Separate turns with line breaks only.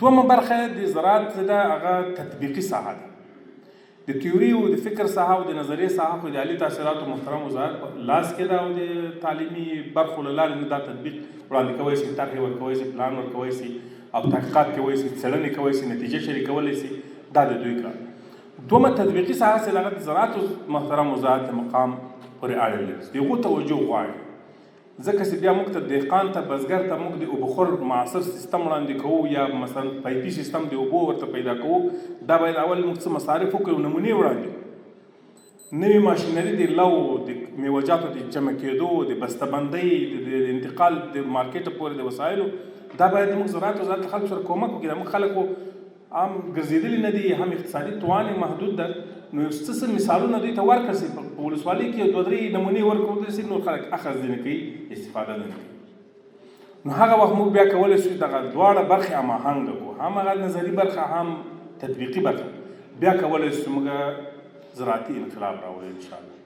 دومه برخه د زراعت ده هغه تطبیقي ساحه ده. د تیوري او د فکر ساحه او د نظریې ساحه خو د عالي تحصیلاتو محترم وزارت په لاس کې ده او د تعلیمي برخو له لارې نه دا تطبیق وړاندې کولی شي، طرحې ورکولی شي، پلان ورکولی شي او تحقیقات کولی شي، څېړنې کولی شي، نتیجه شریکولی شي. دا د دوی کار. دومه تطبیقي ساحه چې هغه د زراعت محترم وزارت مقام پورې اړه لري، د هغو توجه غواړي. ځکه چې بیا موږ ته دهقان ته بزګر ته موږ د اوبخور معاصر سیستم وړاندې کوو یا مثلا پایپي سیستم د اوبو ورته پیدا کوو. دا باید اول موږ څه مصارف وکړو، نمونې وړاندې کړو. نوې ماشینري د لو د میوجاتو د جمع کېدو، د بسته‌بندۍ، د انتقال د مارکیټ پورې د وسایلو، دا باید موږ زراعت وزارت له خلکو سره کومک وکړي. موږ خلکو عام ګرځېدلي نه دي، هم اقتصادي توان محدود ده. نو څه مثالونه دوی ته ورکړل شي، په ولسوالۍ کې دوه درې نمونې ورکړل شي، نور خلک اخذ نه کوي، استفاده نه کوي. نو هغه وخت موږ بیا کولی شو دغه دواړه برخې هماهنګه کړو، هم هغه نظري برخه هم تطبیقي برخه، بیا کولی شو موږ زراعتي انقلاب راوړو انشاءالله.